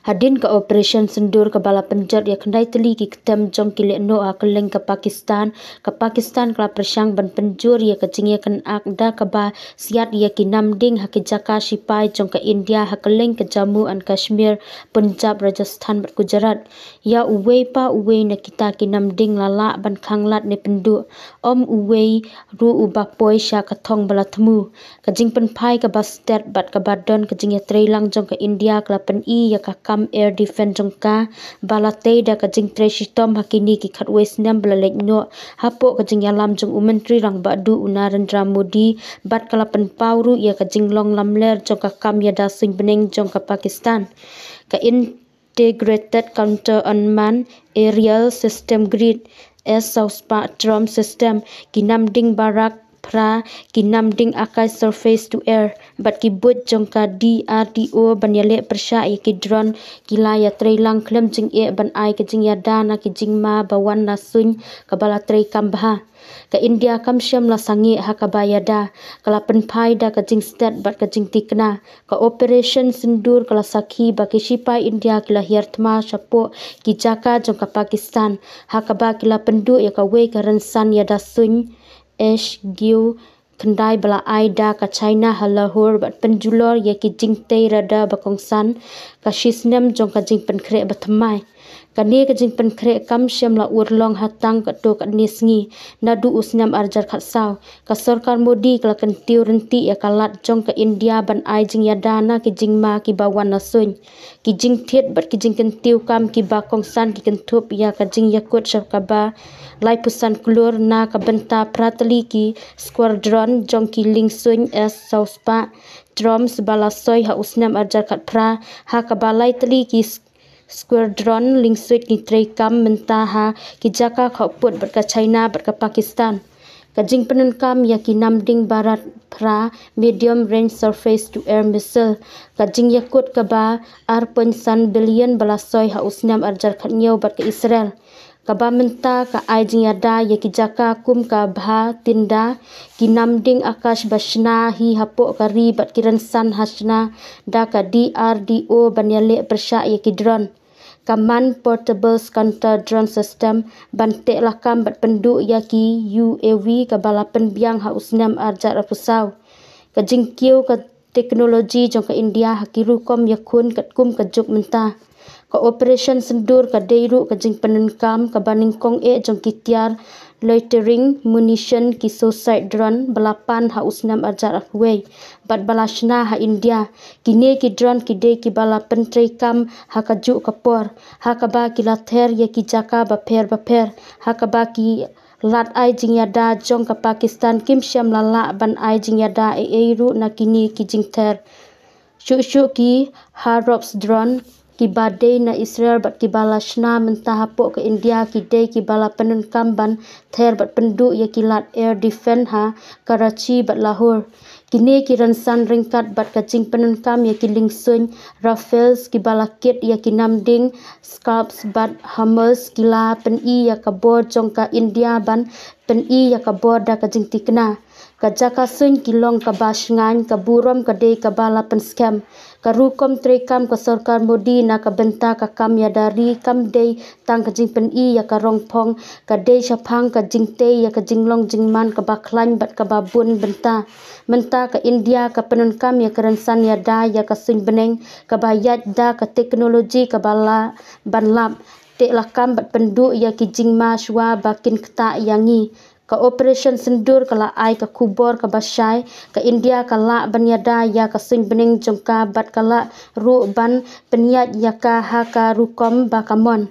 Hadin ka operation sendur ke bala penjat ya kendai teli ki ketem jong ki lekno a keleng ke Pakistan kala persang ban penjur ya kecing ya kan akda ke ba siat ya ki namding ha ki jaka sipai jong ke India ha keleng ke Jammu and Kashmir Punjab Rajasthan bat Gujarat ya uwei na kita ki namding lala ban khanglat ne pendu om uwei ru ubapoi sya kathong bala temu kajing penpai ke ba state bat ke badon kajing ya trailang jong ke India kala pen i ya ka kam air defense jong ka bala te da kajing tresitom hakini ki khatwe snam bala lekno hapo kajing yalam jong umentri rang badu Narendra Modi bat kala pen pauru ya kajing long lamler jong ka kam ya da sing beneng jong ka Pakistan ka integrated counter unmanned aerial system grid as Sauspa drum system kinamding barak pra kinamding akai surface to air bat ki bot jong ka DRDO banyale persya ya ki drone kila ya trailang klem jing e ban ai ke jing ya dana ki jing ma bawan na sun kabala trei kambha ka India kam syam la sangi ha ka bayada kala penpai da ka jing state bat ka jing tikna ka operation sindur kala sakhi ba ki sipai India kila hiertma sapo ki jaka jong ka Pakistan ha ka ba kila pendu ya ka we ka rensan ya da sun giu kendai bala aida ka China halahur bat penjulor ya ki jingte rada bakongsan ka shisnem jong ka jing penkre batmai kani ka jing penkre kam syam la urlong hatang ka to ka nisngi nadu usnam arjar khatsau ka sarkar Modi kala kan tiu renti ya kalat jong ka India ban ai jing ya dana ki jing ma ki bawan nasun ki jing thet bat ki jing kan tiu kam ki bakongsan ki kan thup ya ka jing yakut syab ka ba lai pusan kulur na ka benta pratali ki squadron jong ki lingsun as sauspa drums bala soy ha usnam arjar khat pra ha ka balai tali ki squadron lingsuit ki trei kam menta ha ki jaka khoput bat ka China bat ka Pakistan ka jing penun kam ya ki namding barat pra medium range surface to air missile ka jing yakut ka ba R.san billion bala soy ha usnam arjar khat nyau bat ka Israel ka ba menta ka ai jing yada ya ki jaka kum ka bha tinda ki namding akash bashna hi hapo ka ri bat ki ransan hasna da ka DRDO banyale persya ya ki drone Command Portable Counter Drone System bante lakam bat pendu ya ki UAV ka bala penbiang ha usnam arjar apusau ka jingkiu ka teknologi jong ka India hakiru kom yakun kat kum ka juk menta ka operation sendur ka deiru ka jing penenkam ka baning kong e jong kitiar loitering munition ki suicide drone balapan ha usnam arjar afway bat balashna ha India kine ki drone ki de ki bala pentrei kam ha ka ju kapor ha ka ba ki lather ya ki jaka ba pher ha ka ba ki lat ai jing yada jong ka Pakistan kim syam lala ban ai jing yada ru na kini ki jing ther shu ki Harrops drone ki badai na Israel bat ki balashna menta hapo ke India ki de ki bala penun kamban ther bat pendu ya ki lat air defense ha Karachi bat Lahore kini ki ransan ringkat bat ka jing penun kam ya ki lingsun Rafales ki bala kit ya ki namding Scalps bat Hammers kila pen i ya ka bor jong ka India ban pen i ya ka bor da ka jing tikna ka jaka sun ki long ka basngan ka burom ka de ka bala pen scam ka rukom trekam ka sarkar Modi na ka benta ka kam ya dari kam de tang ka jing pen i ya ka rongpong ka de shapang ka jing te ya ka jinglong jingman ka baklan bat ka babun menta ka India ka penun kam ya ka ransan ya da ya ka sun beneng ka bayat da ka teknologi ka bala banlap te lakam bat pendu ya ki jingma shwa bakin kta yangi ka operation sendur kala ai ka kubor ka basai ka India kala banyada ya ka sun bening jongka bat kala ru ban peniat ya ka ha ka rukom bakamon